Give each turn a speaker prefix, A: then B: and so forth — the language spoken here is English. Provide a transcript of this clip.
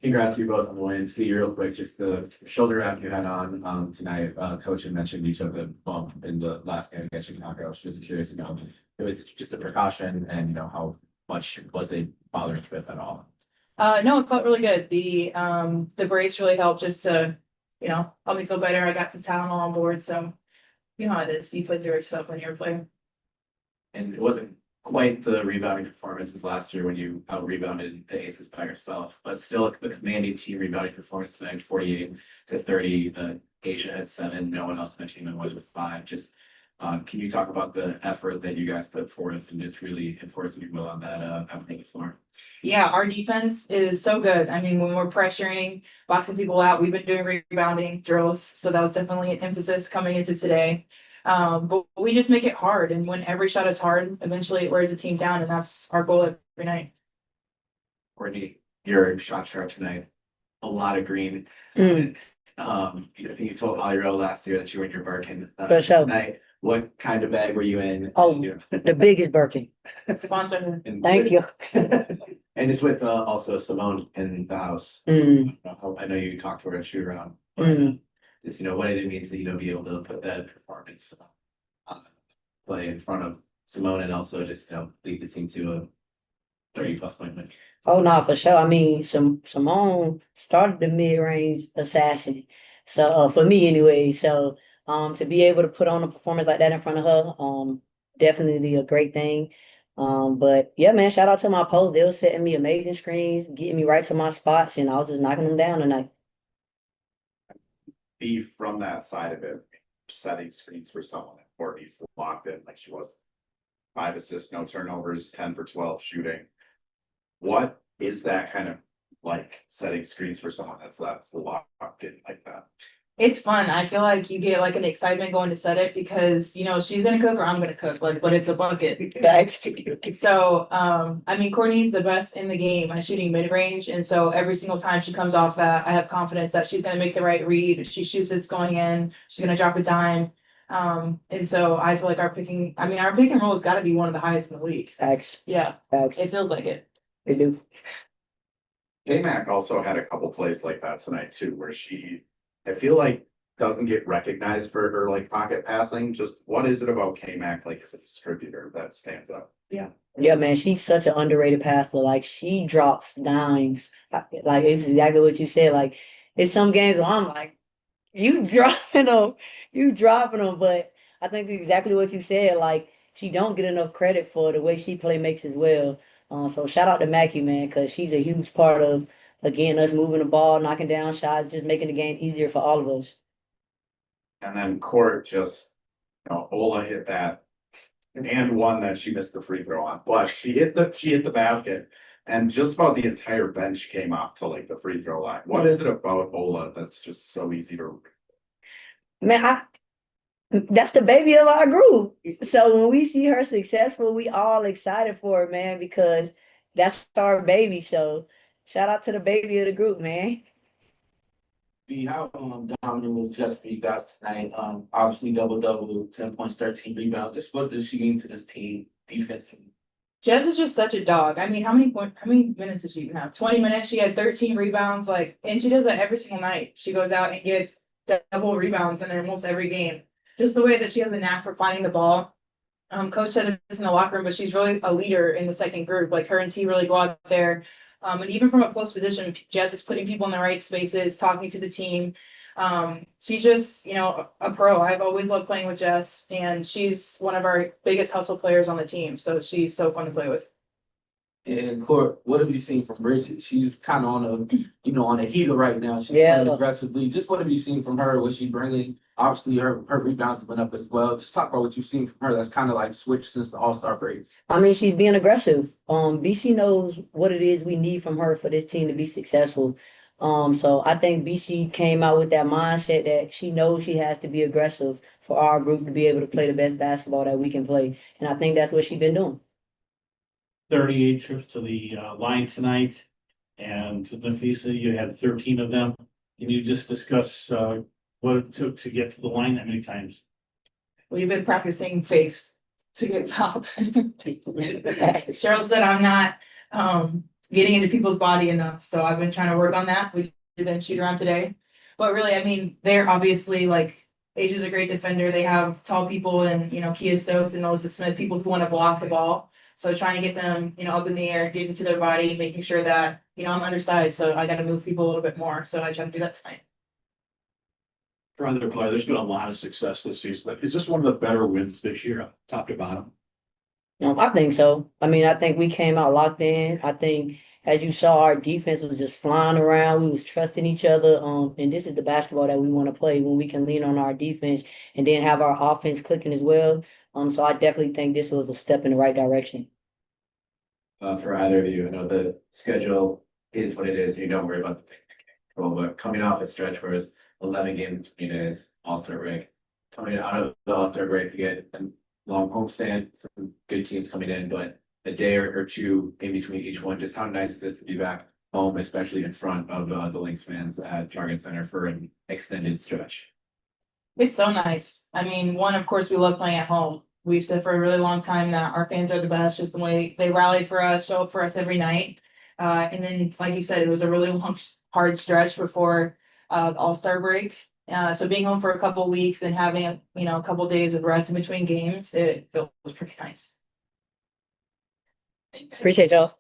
A: Congrats to you both on the win. Fee, real quick, just the shoulder wrap you had on tonight. Coach had mentioned you took a bump in the last game against Chicago. I was just curious, it was just a precaution, and how much was it bothering you with at all?
B: No, it felt really good. The brace really helped just to, help me feel better. I got some Tylenol on board, so you know how it is. You play through stuff when you're a player.
A: And it wasn't quite the rebounding performance as last year when you out rebounded the Aces by yourself, but still a commanding team rebounding performance tonight, 48-30. Asia had 7, no one else on the team was with 5. Just can you talk about the effort that you guys put forth and just really enforcing your will on that on the floor?
B: Yeah, our defense is so good. I mean, when we're pressuring, boxing people out, we've been doing rebounding drills, so that was definitely an emphasis coming into today. But we just make it hard, and when every shot is hard, eventually it wears the team down, and that's our goal every night.
A: Courtney, your shot chart tonight, a lot of green. I think you told Aliro last year that you were in your Birkin tonight. What kind of bag were you in?
C: Oh, the biggest Birkin.
B: Sponsor.
C: Thank you.
A: And it's with also Simone in the house.
C: Mm.
A: I know you talked to her at shoot around. Just what it means to be able to put that performance play in front of Simone, and also just lead the team to a 30+ point win.
C: Oh no, for sure. I mean, Simone started the mid-range assassin. So for me anyway. So to be able to put on a performance like that in front of her, definitely a great thing. But yeah, man, shout out to my post. They were setting me amazing screens, getting me right to my spots, and I was just knocking them down tonight.
D: Be from that side of it, setting screens for someone that Courtney's locked in like she was. 5 assists, no turnovers, 10 for 12 shooting. What is that kind of like, setting screens for someone that's locked in like that?
B: It's fun. I feel like you get like an excitement going to set it because she's gonna cook or I'm gonna cook, but it's a bucket. So I mean, Courtney's the best in the game at shooting mid-range, and so every single time she comes off that, I have confidence that she's gonna make the right read. If she shoots, it's going in. She's gonna drop a dime. And so I feel like our pick and roll has got to be one of the highest in the league.
C: Facts.
B: Yeah,
C: Facts.
B: it feels like it.
C: They do.
D: K-Mac also had a couple plays like that tonight too, where I feel like doesn't get recognized for her like pocket passing. Just what is it about K-Mac like as a distributor that stands out?
C: Yeah, man, she's such an underrated passer. Like she drops dimes. Like it's exactly what you said. Like it's some games where I'm like, you dropping them, but I think it's exactly what you said. Like she don't get enough credit for the way she makes as well. So shout out to Mackie, man, because she's a huge part of again us moving the ball, knocking down shots, just making the game easier for all of us.
D: And then Court just, Ola hit that and one that she missed the free throw on, but she hit the basket, and just about the entire bench came off to like the free throw line. What is it about Ola that's just so easy to?
C: Man, that's the baby of our group. So when we see her successful, we all excited for her, man, because that's our baby. So shout out to the baby of the group, man.
E: How dominant was Jess for you guys tonight? Obviously double, 10 points, 13 rebounds. Just what does she mean to this team defensively?
B: Jess is just such a dog. I mean, how many minutes did she even have? 20 minutes. She had 13 rebounds, and she does that every single night. She goes out and gets double rebounds in almost every game. Just the way that she has a knack for finding the ball. Coach said this in the locker room, but she's really a leader in the second group. Like her and T really go out there. And even from a post position, Jess is putting people in the right spaces, talking to the team. She's just, a pro. I've always loved playing with Jess, and she's one of our biggest hustle players on the team. So she's so fun to play with.
E: And Court, what have you seen from Bridget? She's kind of on a heater right now. She's
C: Yeah.
E: playing aggressively. Just what have you seen from her? Was she bringing? Obviously, her rebounds have been up as well. Just talk about what you've seen from her. That's kind of like switched since the All-Star break.
C: I mean, she's being aggressive. BC knows what it is we need from her for this team to be successful. So I think BC came out with that mindset that she knows she has to be aggressive for our group to be able to play the best basketball that we can play. And I think that's what she's been doing.
F: 38 trips to the line tonight, and Napheesa, you had 13 of them. Can you just discuss what it took to get to the line that many times?
B: We've been practicing fakes to get fouled. Cheryl said I'm not getting into people's body enough. So I've been trying to work on that. We did then shoot around today. But really, I mean, they're obviously like Asia's a great defender. They have tall people and Kia Stokes and Melissa Smith, people who want to block the ball. So trying to get them, up in the air, get into their body, making sure that, I'm undersized, so I gotta move people a little bit more. So I try to do that tonight.
G: For other player, there's been a lot of success this season, but is this one of the better wins this year, top to bottom?
C: I think so. I mean, I think we came out locked in. I think, as you saw, our defense was just flying around. We was trusting each other. And this is the basketball that we want to play when we can lean on our defense and then have our offense clicking as well. So I definitely think this was a step in the right direction.
A: For either of you, I know the schedule is what it is, you don't worry about the things you can't control, but coming off a stretch where it's 11 games, 20 days, All-Star break. Coming out of the All-Star break, you get a long homestand, some good teams coming in, but a day or two in between each one, just how nice is it to be back home, especially in front of the Lynx fans at Target Center for an extended stretch.
B: It's so nice. I mean, one, of course, we love playing at home. We've said for a really long time that our fans are the best, just the way they rally for us, show up for us every night. And then, like you said, it was a really long, hard stretch before the All-Star break. So being home for a couple weeks and having a couple days of rest in between games, it feels pretty nice.
C: Appreciate y'all.